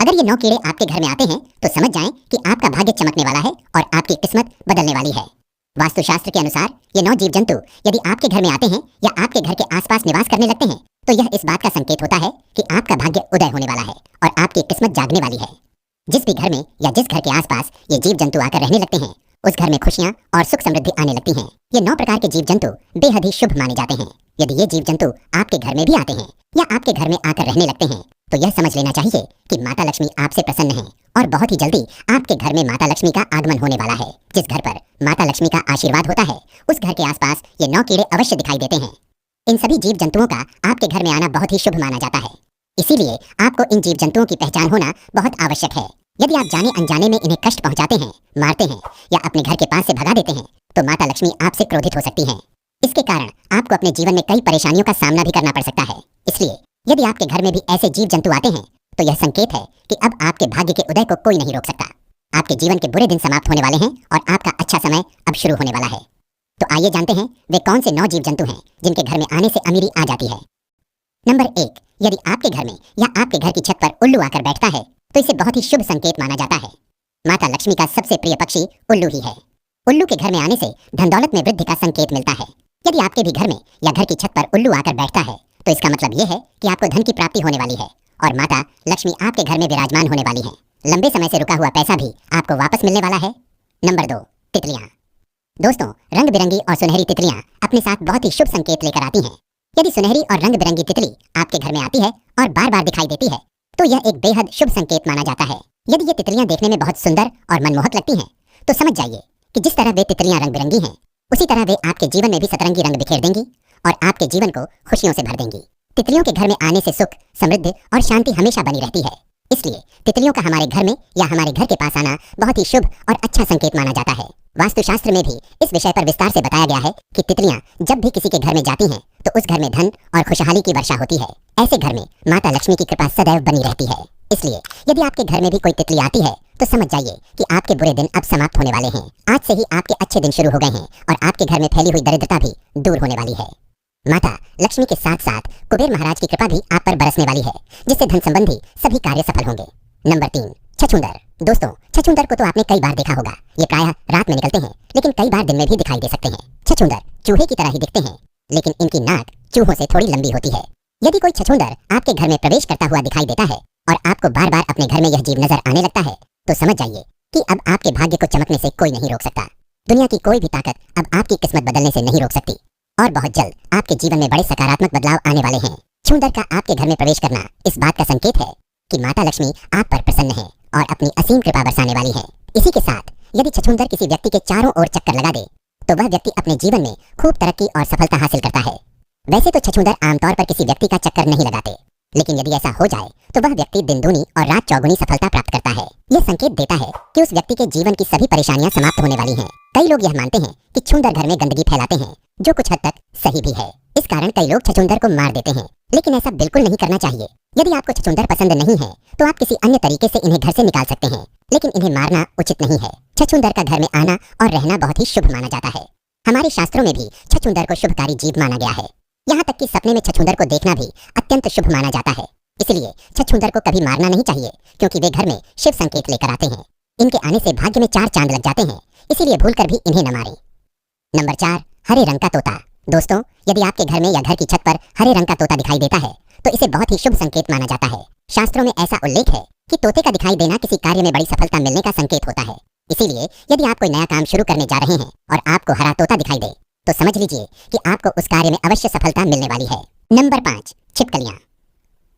अगर ये 9 कीड़े आपके घर में आते हैं तो समझ जाएं कि आपका भाग्य चमकने वाला है और आपकी किस्मत बदलने वाली है। वास्तुशास्त्र के अनुसार ये 9 जीव जंतु यदि आपके घर में आते हैं या आपके घर के आसपास निवास करने लगते हैं तो यह इस बात का संकेत होता है कि आपका भाग्य उदय होने वाला है और आपकी किस्मत जागने वाली है। जिस भी घर में या जिस घर के आसपास ये जीव जंतु आकर रहने लगते हैं उस घर में खुशियां और सुख समृद्धि आने लगती हैं। ये 9 प्रकार के जीव जंतु बेहद ही शुभ माने जाते हैं। यदि ये जीव जंतु आपके घर में भी आते हैं या आपके घर में आकर रहने लगते हैं तो यह समझ लेना चाहिए कि माता लक्ष्मी आपसे प्रसन्न है और बहुत ही जल्दी आपके घर में माता लक्ष्मी का आगमन होने वाला है। जिस घर पर माता लक्ष्मी का आशीर्वाद होता है उस घर के आसपास ये 9 कीड़े अवश्य दिखाई देते हैं। इन सभी जीव जंतुओं का आपके घर में आना बहुत ही शुभ माना जाता है, इसीलिए आपको इन जीव जंतुओं की पहचान होना बहुत आवश्यक है। यदि आप जाने अनजाने में इन्हें कष्ट पहुंचाते हैं, मारते हैं या अपने घर के पास से भगा देते हैं तो माता लक्ष्मी आपसे क्रोधित हो सकती हैं। इसके कारण आपको अपने जीवन में कई परेशानियों का सामना भी करना पड़ सकता है। इसलिए यदि आपके घर में भी ऐसे जीव जंतु आते हैं तो यह संकेत है कि अब आपके भाग्य के उदय को कोई नहीं रोक सकता। आपके जीवन के बुरे दिन समाप्त होने वाले हैं और आपका अच्छा समय अब शुरू होने वाला है। तो आइए जानते हैं वे कौन से 9 जीव जंतु हैं जिनके घर में आने से अमीरी आ जाती है। नंबर 1, यदि आपके घर में या आपके घर की छत पर उल्लू आकर बैठता है तो इसे बहुत ही शुभ संकेत माना जाता है। माता लक्ष्मी का सबसे प्रिय पक्षी उल्लू ही है। उल्लू के घर में आने से धन दौलत में वृद्धि का संकेत मिलता है। यदि आपके भी घर में या घर की छत पर उल्लू आकर बैठता है तो इसका मतलब ये है कि आपको धन की प्राप्ति होने वाली है और माता लक्ष्मी आपके घर में विराजमान होने वाली है। लंबे समय से रुका हुआ पैसा भी आपको वापस मिलने वाला है। नंबर 2, तितलियां। दोस्तों, रंग बिरंगी और सुनहरी तितलियां अपने साथ बहुत ही शुभ संकेत लेकर आती हैं। यदि सुनहरी और रंग बिरंगी तितली आपके घर में आती है और बार बार दिखाई देती है तो यह एक बेहद शुभ संकेत माना जाता है। यदि ये तितलियां देखने में बहुत सुंदर और मनमोहक लगती हैं तो समझ जाइए कि जिस तरह वे तितलियां रंग बिरंगी हैं उसी तरह वे आपके जीवन में भी सतरंगी रंग बिखेर देंगी और आपके जीवन को खुशियों से भर देंगी। तितलियों के घर में आने से सुख, समृद्धि और शांति हमेशा बनी रहती है। इसलिए तितलियों का हमारे घर में या हमारे घर के पास आना बहुत ही शुभ और अच्छा संकेत माना जाता है। वास्तुशास्त्र में भी इस विषय पर विस्तार से बताया गया है कि तितलियां जब भी किसी के घर में जाती हैं तो उस घर में धन और खुशहाली की वर्षा होती है। ऐसे घर में माता लक्ष्मी की कृपा सदैव बनी रहती है। इसलिए यदि आपके घर में भी कोई तितली आती है तो समझ जाइए कि आपके बुरे दिन अब समाप्त होने वाले हैं। आज से ही आपके अच्छे दिन शुरू हो गए हैं और आपके घर में फैली हुई दरिद्रता भी दूर होने वाली है। माता लक्ष्मी के साथ साथ कुबेर महाराज की कृपा भी आप पर बरसने वाली है, जिससे धन संबंधी सभी कार्य सफल होंगे। नंबर 3, छछूंदर। दोस्तों, छछूंदर को तो आपने कई बार देखा होगा। ये प्रायः रात में निकलते हैं लेकिन कई बार दिन में भी दिखाई दे सकते हैं। छछूंदर चूहे की तरह ही दिखते हैं लेकिन इनकी नाक चूहों से थोड़ी लंबी होती है। यदि कोई छछूंदर आपके घर में प्रवेश करता हुआ दिखाई देता है और आपको बार बार अपने घर में यह जीव नजर आने लगता है तो समझ जाइए कि अब आपके भाग्य को चमकने से कोई नहीं रोक सकता। दुनिया की कोई भी ताकत अब आपकी किस्मत बदलने से नहीं रोक सकती और बहुत जल्द आपके जीवन में बड़े सकारात्मक बदलाव आने वाले हैं। छछूंदर का आपके घर में प्रवेश करना इस बात का संकेत है कि माता लक्ष्मी आप पर प्रसन्न है और अपनी असीम कृपा बरसाने वाली है। इसी के साथ यदि छछूंदर किसी व्यक्ति के चारों ओर चक्कर लगा दे तो वह व्यक्ति अपने जीवन में खूब तरक्की और सफलता हासिल करता है। वैसे तो छछूंदर आमतौर पर किसी व्यक्ति का चक्कर नहीं लगाते, लेकिन यदि ऐसा हो जाए तो वह व्यक्ति दिन दूनी और रात चौगुनी सफलता प्राप्त करता है। यह संकेत देता है कि उस व्यक्ति के जीवन की सभी परेशानियां समाप्त होने वाली हैं। कई लोग यह मानते हैं कि छछूंदर घर में गंदगी फैलाते हैं, जो कुछ हद तक सही भी है। इस कारण कई लोग छछूंदर को मार देते हैं, लेकिन ऐसा बिल्कुल नहीं करना चाहिए। यदि आपको छछूंदर पसंद नहीं है तो आप किसी अन्य तरीके से इन्हें घर से निकाल सकते हैं, लेकिन इन्हें मारना उचित नहीं है। छछूंदर का घर में आना और रहना बहुत ही शुभ माना जाता है। हमारे शास्त्रों में भी छछूंदर को शुभकारी जीव माना गया है। यहाँ तक कि सपने में छछूंदर को देखना भी अत्यंत शुभ माना जाता है। इसलिए छछूंदर को कभी मारना नहीं चाहिए क्योंकि वे घर में शिव संकेत लेकर आते हैं। इनके आने से भाग्य में 4 चांद लग जाते हैं, इसीलिए भूलकर भी इन्हें न मारें। नंबर 4, हरे रंग का तोता। दोस्तों, यदि आपके घर में या घर की छत पर हरे रंग का तोता दिखाई देता है तो इसे बहुत ही शुभ संकेत माना जाता है। शास्त्रों में ऐसा उल्लेख है कि तोते का दिखाई देना किसी कार्य में बड़ी सफलता मिलने का संकेत होता है। इसीलिए यदि आप कोई नया काम शुरू करने जा रहे हैं और आपको हरा तोता दिखाई दे तो समझ लीजिए कि आपको उस कार्य में अवश्य सफलता मिलने वाली है। नंबर 5, छिपकलियां।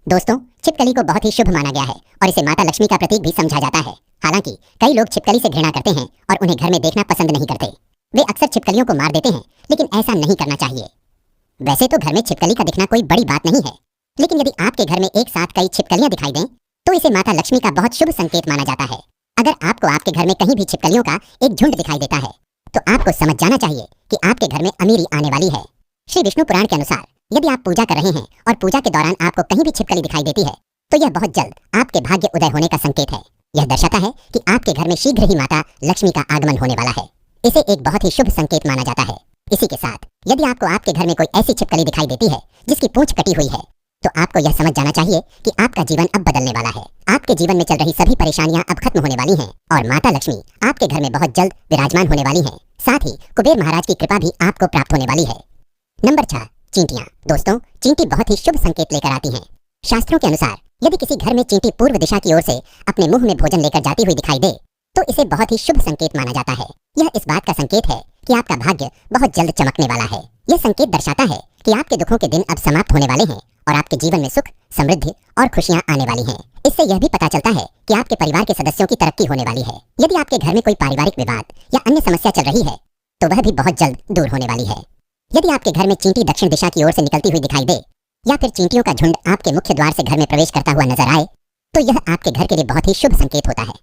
दोस्तों, छिपकली को बहुत ही शुभ माना गया है और इसे माता लक्ष्मी का प्रतीक भी समझा जाता है। हालांकि कई लोग छिपकली से घृणा करते हैं और उन्हें घर में देखना पसंद नहीं करते। वे अक्सर छिपकलियों को मार देते हैं, लेकिन ऐसा नहीं करना चाहिए। वैसे तो घर में छिपकली का दिखना कोई बड़ी बात नहीं है, लेकिन यदि आपके घर में एक साथ कई छिपकलियां दिखाई दें तो इसे माता लक्ष्मी का बहुत शुभ संकेत माना जाता है। अगर आपको आपके घर में कहीं भी छिपकलियों का एक झुंड दिखाई देता है तो आपको समझ जाना चाहिए कि आपके घर में अमीरी आने वाली है। श्री विष्णु पुराण के अनुसार यदि आप पूजा कर रहे हैं और पूजा के दौरान आपको कहीं भी छिपकली दिखाई देती है तो यह बहुत जल्द आपके भाग्य उदय होने का संकेत है। यह दर्शाता है कि आपके घर में शीघ्र ही माता लक्ष्मी का आगमन होने वाला है। इसे एक बहुत ही शुभ संकेत माना जाता है। इसी के साथ यदि आपको आपके घर में कोई ऐसी छिपकली दिखाई देती है जिसकी पूंछ कटी हुई है तो आपको यह समझ जाना चाहिए कि आपका जीवन अब बदलने वाला है। आपके जीवन में चल रही सभी परेशानियां अब खत्म होने वाली हैं और माता लक्ष्मी आपके घर में बहुत जल्द विराजमान होने वाली हैं। साथ ही कुबेर महाराज की कृपा भी आपको प्राप्त होने वाली है। नंबर 6, चींटियां। दोस्तों, चींटी बहुत ही शुभ संकेत लेकर आती हैं। शास्त्रों के अनुसार यदि किसी घर में चींटी पूर्व दिशा की ओर से अपने मुंह में भोजन लेकर जाती हुई दिखाई दे तो इसे बहुत ही शुभ संकेत माना जाता है। यह इस बात का संकेत है कि आपका भाग्य बहुत जल्द चमकने वाला है। यह संकेत दर्शाता है कि आपके दुखों के दिन अब समाप्त होने वाले हैं और आपके जीवन में सुख, समृद्धि और खुशियां आने वाली हैं। इससे यह भी पता चलता है कि आपके परिवार के सदस्यों की तरक्की होने वाली है। यदि आपके घर में कोई पारिवारिक विवाद या अन्य समस्या चल रही है तो वह भी बहुत जल्द दूर होने वाली है। यदि आपके घर में चींटी दक्षिण दिशा की ओर से निकलती हुई दिखाई दे या फिर चींटियों का झुंड आपके मुख्य द्वार से घर में प्रवेश करता हुआ नजर आए तो यह आपके घर के लिए बहुत ही शुभ संकेत होता है।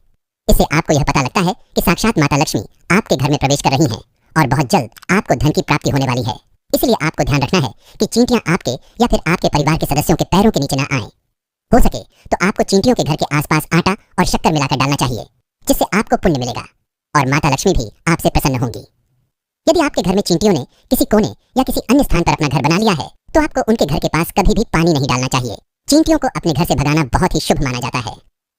इससे आपको यह पता लगता है कि साक्षात माता लक्ष्मी आपके घर में प्रवेश कर रही हैं और बहुत जल्द आपको धन की प्राप्ति होने वाली है। इसलिए आपको ध्यान रखना है कि चींटियां आपके या फिर आपके परिवार के सदस्यों के पैरों के नीचे न आएं। हो सके तो आपको चींटियों के घर के आसपास आटा और शक्कर मिलाकर डालना चाहिए, जिससे आपको पुण्य मिलेगा और माता लक्ष्मी भी आपसे प्रसन्न होंगी। यदि आपके घर में चींटियों ने किसी कोने या किसी अन्य स्थान पर अपना घर बना लिया है तो आपको उनके घर के पास कभी भी पानी नहीं डालना चाहिए। चींटियों को अपने घर से भगाना बहुत ही शुभ माना जाता है।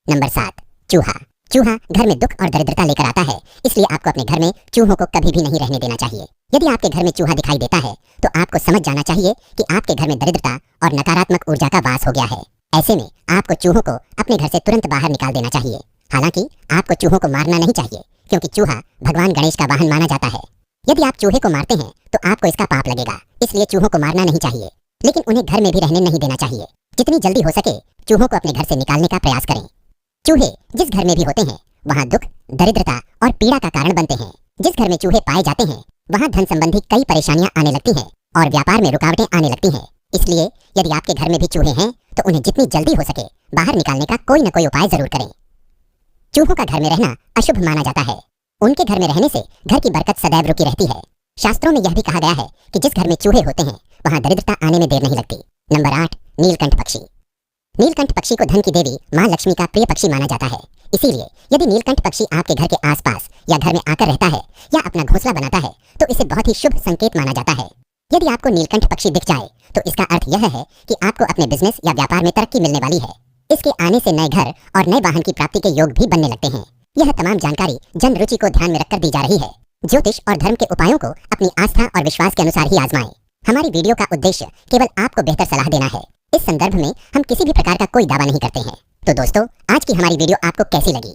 नंबर 7, चूहा। चूहा घर में दुख और दरिद्रता लेकर आता है, इसलिए आपको अपने घर में चूहों को कभी भी नहीं रहने देना चाहिए। यदि आपके घर में चूहा दिखाई देता है तो आपको समझ जाना चाहिए कि आपके घर में दरिद्रता और नकारात्मक ऊर्जा का वास हो गया है। ऐसे में आपको चूहों को अपने घर से तुरंत बाहर निकाल देना चाहिए। हालांकि आपको चूहों को मारना नहीं चाहिए क्योंकि चूहा भगवान गणेश का वाहन माना जाता है। यदि आप चूहे को मारते हैं तो आपको इसका पाप लगेगा, इसलिए चूहों को मारना नहीं चाहिए, लेकिन उन्हें घर में भी रहने नहीं देना चाहिए। जितनी जल्दी हो सके चूहों को अपने घर से निकालने का प्रयास करें। चूहे जिस घर में भी होते हैं वहाँ दुख, दरिद्रता और पीड़ा का कारण बनते हैं। जिस घर में चूहे पाए जाते हैं वहाँ धन संबंधी कई परेशानियां आने लगती हैं और व्यापार में रुकावटें आने लगती हैं। इसलिए यदि आपके घर में भी चूहे हैं तो उन्हें जितनी जल्दी हो सके बाहर निकालने का कोई न कोई उपाय जरूर करें। चूहों का घर में रहना अशुभ माना जाता है। उनके घर में रहने से घर की बरकत सदैव रुकी रहती है। शास्त्रों में यह भी कहा गया है कि जिस घर में चूहे होते हैं वहाँ दरिद्रता आने में देर नहीं लगती। नंबर 8, नीलकंठ पक्षी। नीलकंठ पक्षी को धन की देवी माँ लक्ष्मी का प्रिय पक्षी माना जाता है। इसीलिए यदि नीलकंठ पक्षी आपके घर के आसपास या घर में आकर रहता है या अपना घोंसला बनाता है तो इसे बहुत ही शुभ संकेत माना जाता है। यदि आपको नीलकंठ पक्षी दिख जाए तो इसका अर्थ यह है कि आपको अपने बिजनेस या व्यापार में तरक्की मिलने वाली है। इसके आने से नए घर और नए वाहन की प्राप्ति के योग भी बनने लगते हैं। यह तमाम जानकारी जन रुचि को ध्यान में रखकर दी जा रही है। ज्योतिष और धर्म के उपायों को अपनी आस्था और विश्वास के अनुसार ही आजमाएं। हमारी वीडियो का उद्देश्य केवल आपको बेहतर सलाह देना है। इस संदर्भ में हम किसी भी प्रकार का कोई दावा नहीं करते हैं। तो दोस्तों, आज की हमारी वीडियो आपको कैसी लगी